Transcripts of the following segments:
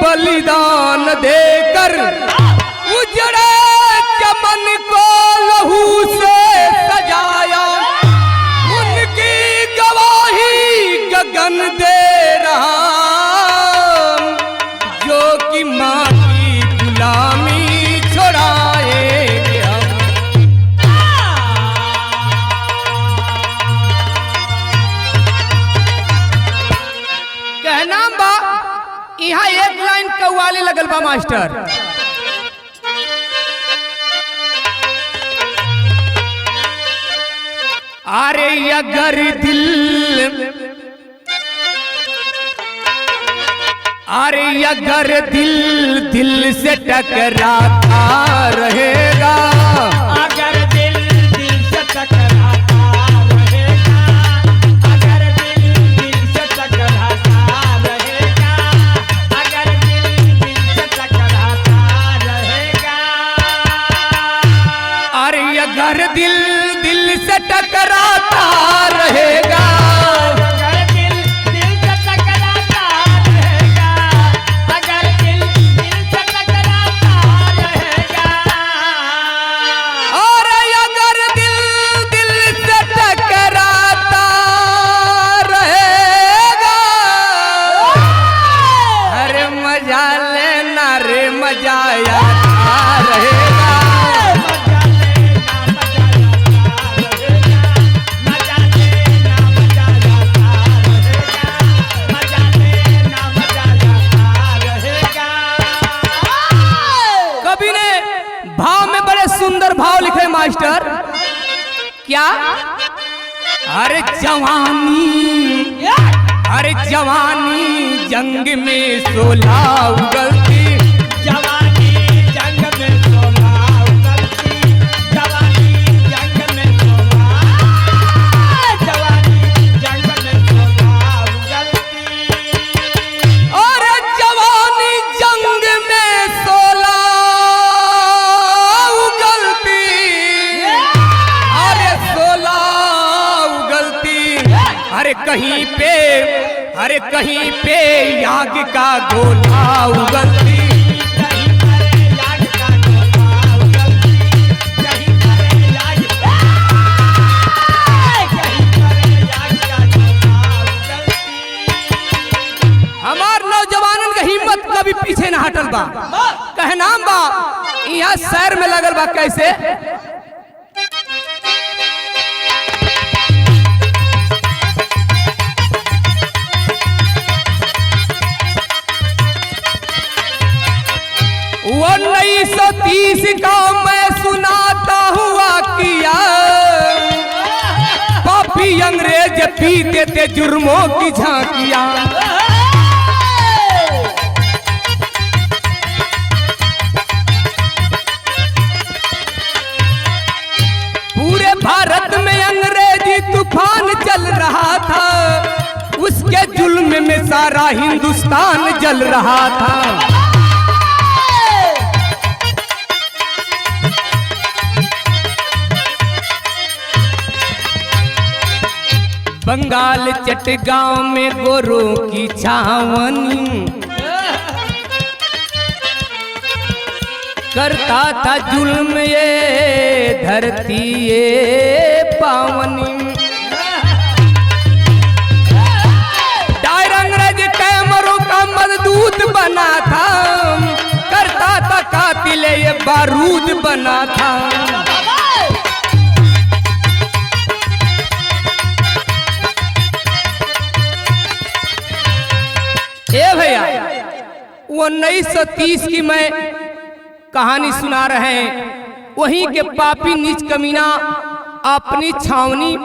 बलिदान देकर उजड़े चमन को लहू से सजाया, उनकी गवाही गगन दे रहा जो कि माँ की गुलामी छुड़ाएंगे हम। कहना बा यहाँ एक लाइन कव्वाली लगल बा मास्टर। अरे अगर दिल से टकराता रहेगा, अगर दिल से टकराता रहेगा, अगर दिल से टकराता रहेगा, अगर दिल से टकराता रहेगा, अरे अगर दिल से टकराता रहेगा, अगर दिल से टकराता रहेगा, अगर दिल से टकराता रहेगा, और अगर दिल से टकराता रहेगा, अरे मजा लेना रे मजा आता रहेगा। कवि ने भाव में बड़े सुंदर भाव लिखे मास्टर। क्या? अरे जवानी जंग में 16 उगलती, जवानी जंग में 16 उगलती, जवानी जंग में 16, जवानी जंग में 16 उगलती, और जवानी जंग में 16 उगलती, अरे 16 उगलती, अरे कहीं पे याग का गोला उगलती, कहीं पर याग का गोला उगलती, कहीं पर याग, कहीं पर याग का गोला उगलती। हमार नौजवानन के हिम्मत कभी पीछे न हटल बा। कहनाम बा यहाँ शहर में लगल बा। कैसे? वो 1930 का मैं सुनाता हुआ किया, पापी अंग्रेज पीते थे जुर्मों की झांकियां, पूरे भारत में अंग्रेजी तूफान चल रहा था, उसके जुल्म में सारा हिंदुस्तान जल रहा था। बंगाल चटगांव में गोरों की छावनी, करता था जुल्म ये धरती ये पावनी, डायर अंग्रेज कैमरों का मजदूत बना था, करता था कातिल ये बारूद बना था। ए भैया, वो 1930 की मैं कहानी सुना रहे हैं। वहीं के पापी नीच कमीना अपनी छावनी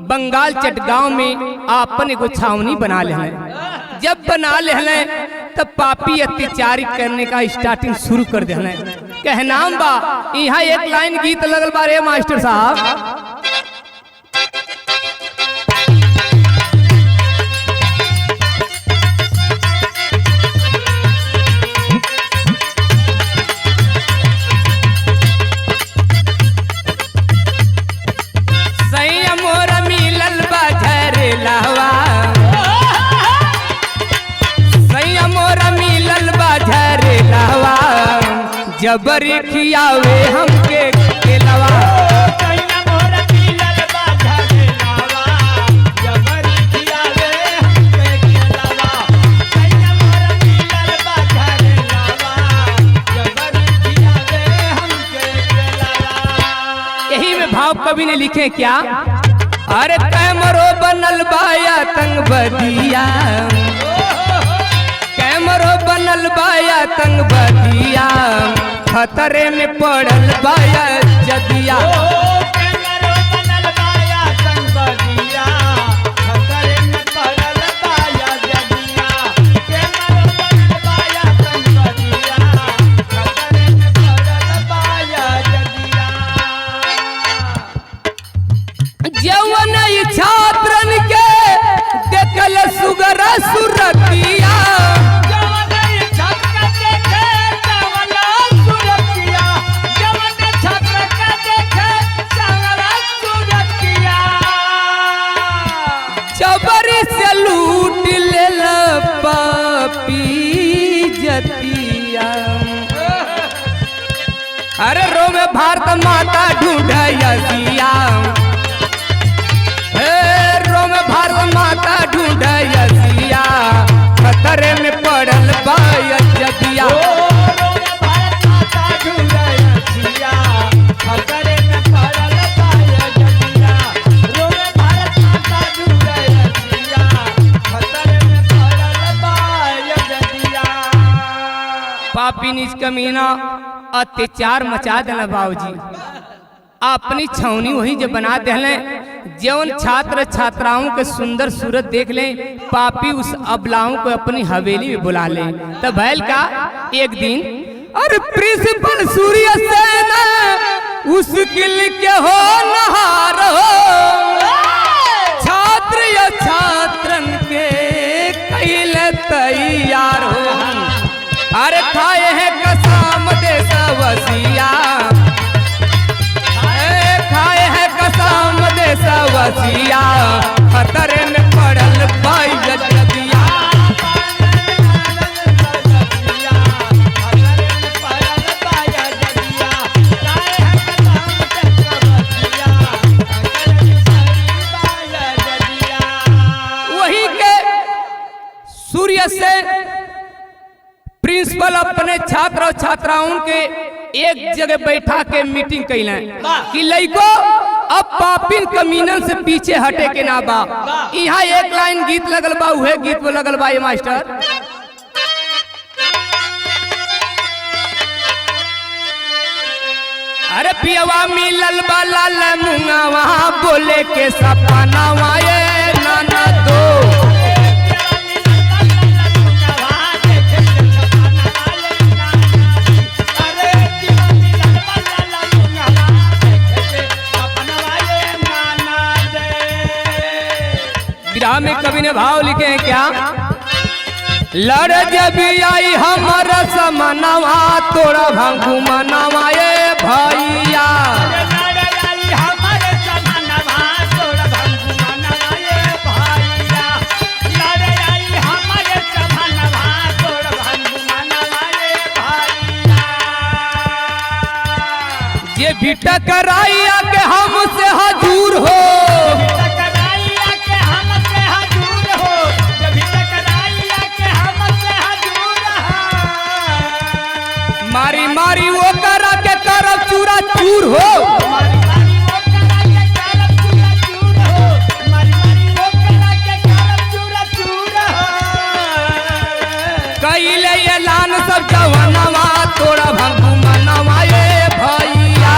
बंगाल चटगांव में आपन एगो छावनी बना ले हैं। जब बना ले हैं तब पापी अत्याचारी करने का स्टार्टिंग शुरू कर दे हैं। कहनाम बा यहाँ एक लाइन गीत लगल बा रे मास्टर साहब। जबरी खियावे हमके केलवा। सैया मोर मिलल बा झरेलावा, जबरी खियावे हमके केलवा। सैया मोर मिलल बा झरेलावा, जबरी खियावे हमके केलवा। यही में भाव कवि ने लिखे क्या, अरे कैमरो बनल बाया तंग बदिया, कैमरो बनल बाया तंग बदिया, खतरे में पड़ल बाया जदिया। कैमरो बनल बाया तंग बदिया, खतरे में पड़ल बाया जदिया। कैमरो बनल बाया तंग बदिया, खतरे में पड़ल बाया जदिया। जवन छात्रन के देखल सुगर सुरतिया, जवन छात्र देखे चावला सुरतिया, जवन छात्र के देखे चावला सुरतिया। जबरी से लूट लेल पापी जतिया। अरे रोम भारत माता ढूंढयसिया, रोम भारत माता ढूंढयसिया, खतरे में पड़ल बाया जदिया। भारत माता ढूंढयसिया, खतरे में पड़ल बाया जदिया। रोम भारत माता ढूंढयसिया, खतरे में पड़ल बाया जदिया। पापी नीच कमीना अत्याचार मचा दिला बाबूजी, अपनी छावनी वही जो बना दिले। जौन छात्र छात्राओं के सुंदर सूरत देख ले, पापी उस अबलाओं को अपनी हवेली में बुला ले। तब भैल का एक दिन, अरे प्रिंसिपल सूर्य सेन उस किल के हो नहार हो, छात्र या छात्रन के कैले तैयार हो। अरे खाए हैं कसम देशवसिया, खाए है कसम देशवसिया, खतरे में पड़ल बाया जदिया। वही के सूर्य से प्रिंसिपल अपने छात्र और छात्राओं के एक जगह बैठा के मीटिंग कैले कि लइको अब पापिन कमीनन से पीछे हटे के ना बा। यहाँ एक लाइन गीत लगल बा, उहे गीत में लगल बा ये मास्टर। अरे पियवा मिलल बा लाल मुंगावा, बोले के सपनावा ये नाना दो। विराम में कवि ने भाव लिखे हैं क्या, लड़ जब आई हमारा समनवा, तोरा भंगू मनवा ये भैया। ये भी टकराइया के हमसे हजूर हो, मारी मारी वो करा के करब चूरा चूर हो। कैले ऐलान सब जवानवा, तोरा भंगू मनवा ये भैया।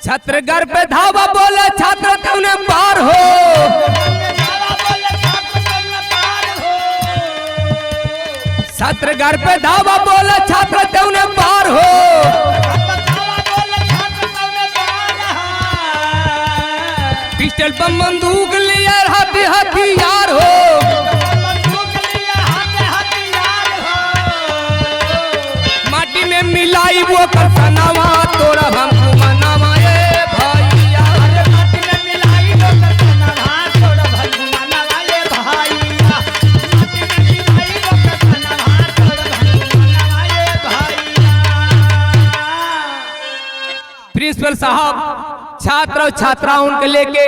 छात्र घर पे धावा, बोले छात्र तूने पार हो। छात्र घर पे धावा, बोले छात्र तूने पार हो। पिस्टल पर बंदूक लिए हथियार हो। माटी में मिलाई वो कसनवा, तोरा हम साहब छात्र और छात्राओं के लेके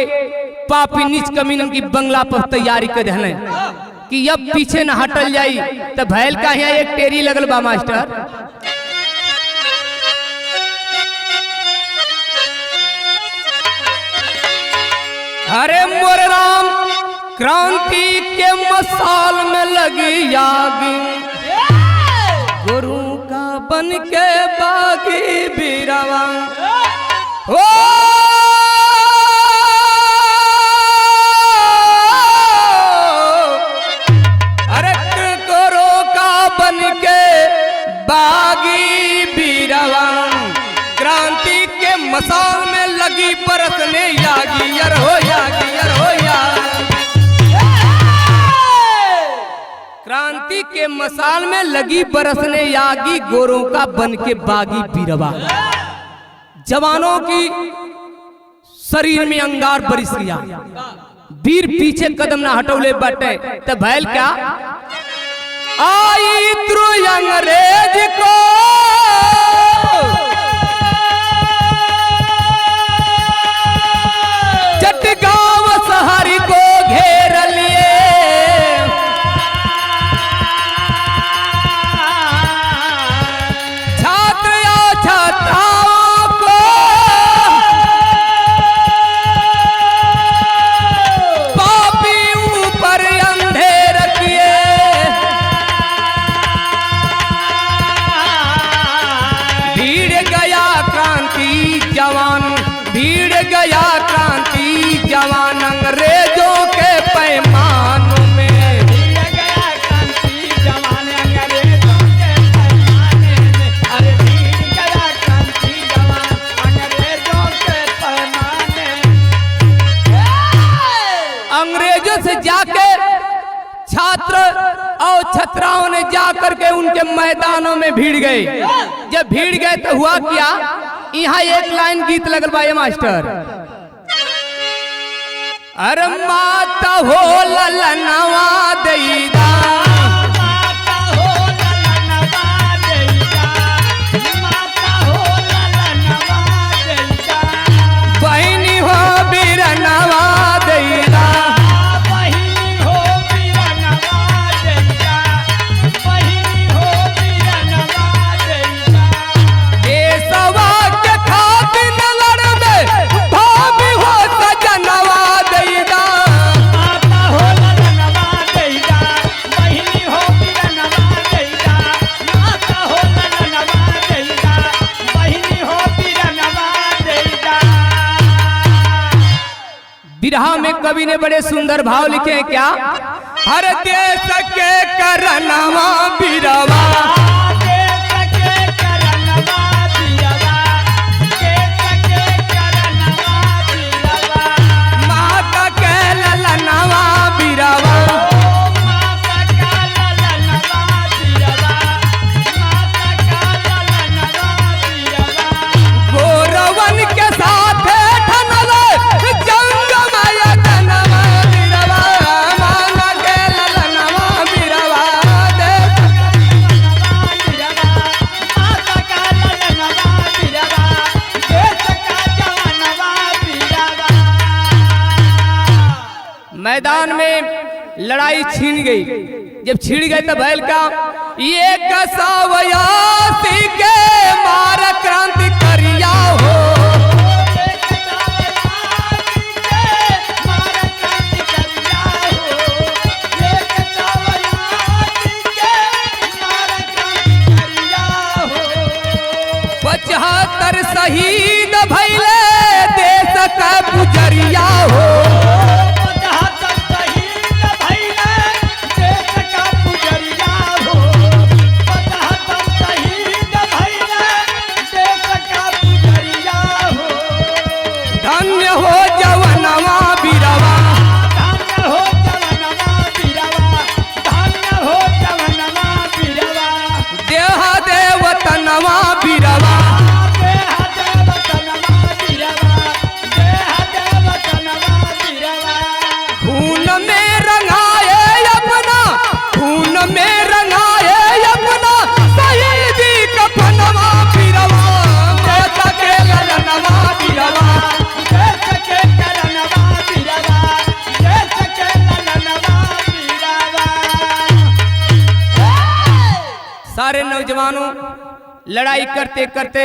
पापी नीच कमीनन की बंगला पर तैयारी कर रहे कि अब पीछे न हटल जाई तो भैल का यहाँ एक टेरी लगल बा मास्टर। अरे मोर राम क्रांति के मसाल में लगी आग, गुरु का बन के बागी बीरवा हो। अरे गुरु का बन के बागी बीरवा, क्रांति के मसाल में लगी बरसने यागी यर हो यागी यर हो यागी। क्रांति के मसाल में लगी बरसने यागी, गोरों का बन के बागी बीरवा। जवानों की शरीर में अंगार बरिस गया, वीर पीछे कदम ना हटौले बटे तो भैल क्या आई द्रुय अंग्रेज को चटगांव शहर को घेर लिए। छात्र या छात्राओं को पापी ऊपर अंधेर किए। भीड़ गया क्रांति जवान, भीड़ गया क्रांति जवान अंग्रेजों के पैमानों में। भीड़ गया क्रांति जवान अंग्रेजों के पैमाने में। अरे भीड़ गया क्रांति जवान अंग्रेजों के पैमाने में। अंग्रेजों से जाके छात्र और छात्राओं ने जाकर के उनके मैदानों में भीड़ गए। जब भीड़ गए तो हुआ क्या, यहाँ एक लाइन गीत लगल बा ये मास्टर। अरे माता हो ललनवा देईदा, माता हो ललनवा देईदा, माता हो ललनवा देईदा। बहनी हो बीरनवा देईदा। बहिनी हो बीरनवा देईदा, बहिनी हो बीरनवा देईदा। देशवा के खातिर न लड़बे, भाभी हो सजनवा देईदा। माता हो ललनवा देईदा, बहिनी हो बीरनवा देईदा। माता हो ललनवा देईदा, बहिनी हो बीरनवा देईदा। बिरहा में कवि ने बड़े सुंदर भाव लिखे हैं क्या, हर देश के करनवा बीरवा। देश के करनवा बीरवा, देश के करनवा बीरवा। माता के ललनवा बीरवा। माता का ललनवा बीरवा, माता का ललनवा बीरवा। गोरवन के साथ ठनवे जंग माया जनवा बीरवा। माता के ललनवा बीरवा दे। माता का ललनवा बीरवा, देश का जवानवा बीरवा। मैदान में लड़ाई छीन गई। जब छीन गए तो भैल का ये कसावयासी के मार क्रांति करिया हो। पचहत्तर शहीद भैले देश का पुजरिया हो। धन्य हो जवनवा बीरवा। धन्य हो जवनवा बीरवा, धन्य हो जवनवा बीरवा। देह देवतनवा बीरवा। देह देवतनवा बीरवा, देह देवतनवा बीरवा। खून में रंगाए अपना, खून में रंगाए अपना शहीदी कफनवा बीरवा। माता के ललनवा बीरवा। सारे नौजवानों लड़ाई करते करते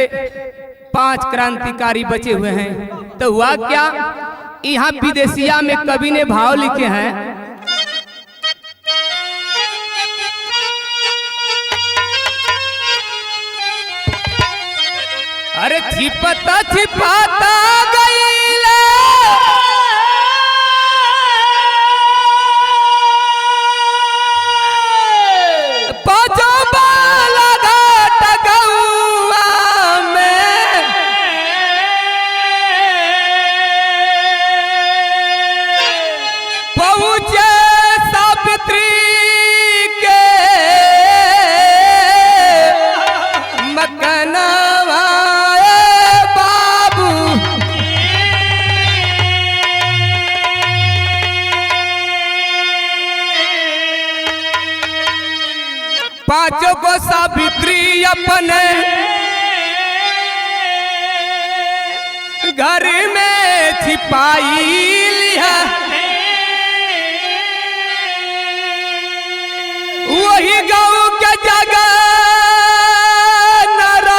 5 क्रांतिकारी बचे हुए हैं। तो हुआ क्या, यहाँ विदेशिया में कवि ने भाव लिखे हैं, अरे छिपता छिपाता गईले पाँचो बाला घाट गौआ में, पहुँचे सावित्री के मकनवा बाबू। पांचों को सावित्री अपने घर में छिपाई लिया, वही गाँव के जगह नारायण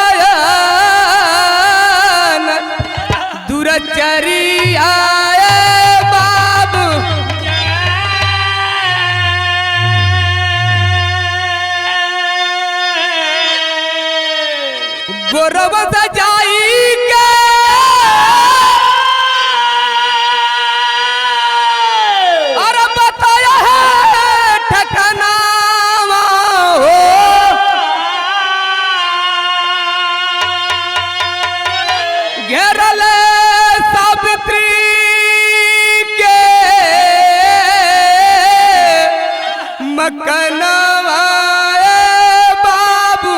दुरचरिया बाबू। गौरव सजाई के और बताया है ठिकाना हो, घेरल सावित्री के मकनवा बाबू।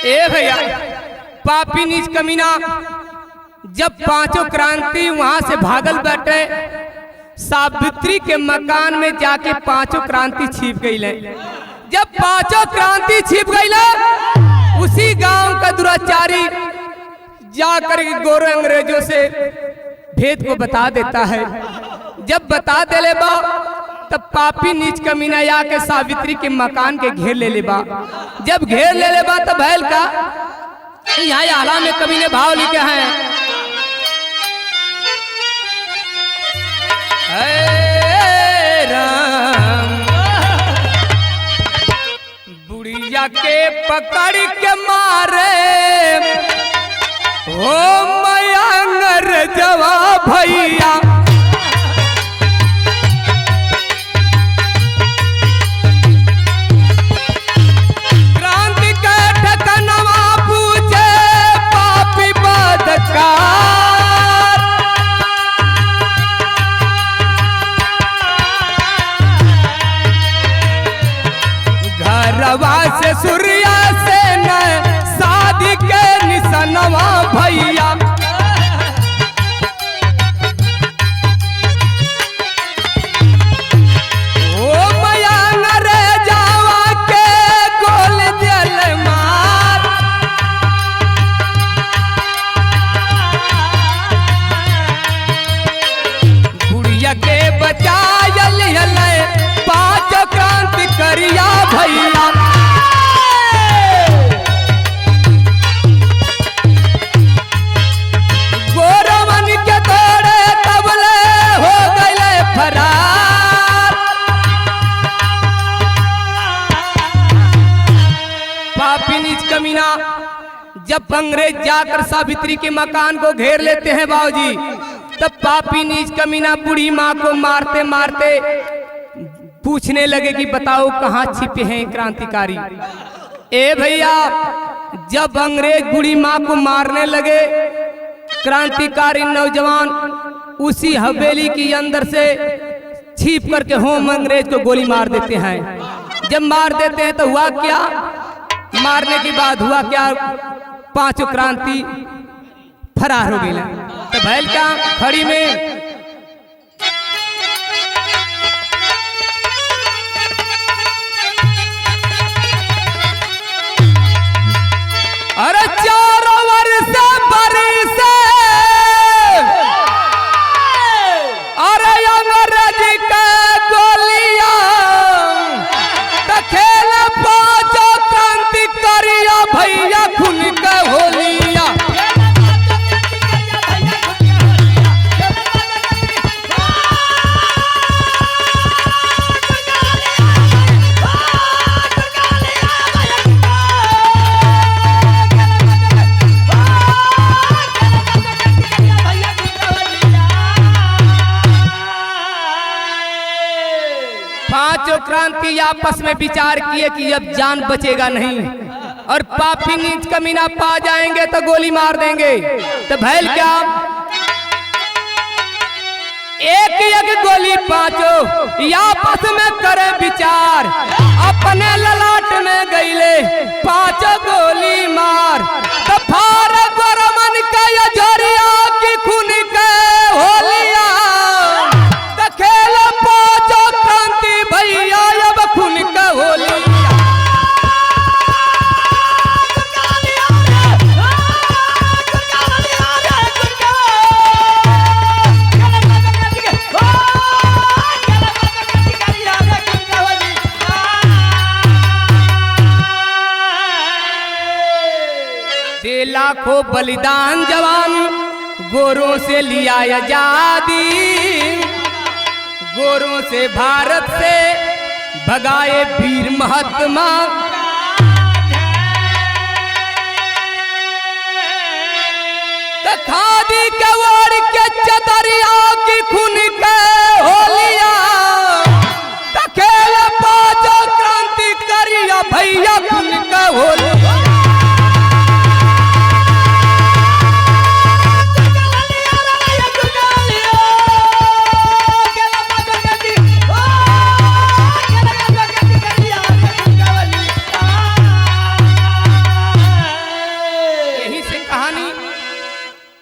ए भैया, पापी नीच कमीना जब पांचों क्रांति वहां से भागल बैठे, सावित्री के मकान में जाके पांचों क्रांति छिप गई। जब पांचों क्रांति छिप गई, उसी गांव का दुराचारी जाकर गोरे अंग्रेजों से भेद को बता देता है। जब बता दे बा तब पापी नीच कमीना आके सावित्री के मकान के घेर ले बा। जब घेर ले बा तब भैल का यहाँ आला में कवि ने भाव लिखे हैं, राम बुढ़िया के पकड़ के मारे हो मयंगर जवा भैया, क्रांति के ठकनवा पूछे पापी बदकार, घरवा से सूर्या से न शादी के निसनवा भैया, ओ मया नर जावा के गोल दिल मार, बुढ़िया के बचायल हले 5 क्रांति करिया भैया। गोरवन के दौड़े तबले हो गए फरार, पापी नीच कमीना जब अंग्रेज जाकर सावित्री के मकान को घेर लेते हैं बाबूजी, तब पापी नीच कमीना बूढ़ी माँ को मारते मारते पूछने लगे कि बताओ कहाँ छिपे हैं क्रांतिकारी। ए भैया, जब अंग्रेज बूढ़ी माँ को मारने लगे, क्रांतिकारी नौजवान उसी हवेली के अंदर से छिप करके होम अंग्रेज को गोली मार देते हैं। जब मार देते हैं तो हुआ क्या, मारने के बाद हुआ क्या, 5 क्रांति फरार हो गई। तो भैल क्या खड़ी में अरे 4 वर्ष बरसे, अरे अंग्रेज क्रांति आपस में विचार किए कि अब जान बचेगा नहीं और पापी नीच कमीना पा जाएंगे तो गोली मार देंगे। तो भैल क्या, एक एक गोली पांचों आपस में करे विचार, अपने ललाट में गईले पांचों गोली मार। तो फार गोरमन का यजरिया की खून के होलिया, तो खेल पांचों क्रांति भैया अब खून का होलिया। लाखों बलिदान जवान गोरों से लिया आजादी, गोरों से भारत से भगाए वीर महात्मा। खादी के वाड़ के चदरिया की खून के होलिया, खेल पांचों क्रांति करिया भैया खून के होलिया।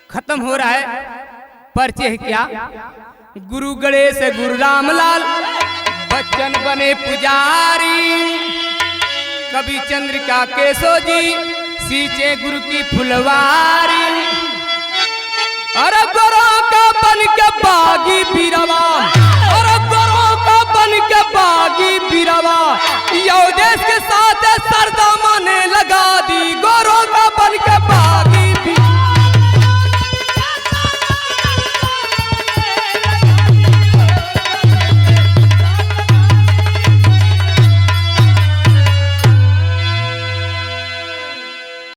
खत्म हो रहा है। परिचय है क्या, गुरु गणेश गुरु रामलाल बच्चन बने पुजारी, कवि चंद्रिका केशो जी सींचे गुरु की फुलवारी। अरे गोरों का बन के बागी बीरवा, अरे गोरों का बन के बागी बीरवा, यो देश के साथ सरदा माने लगा।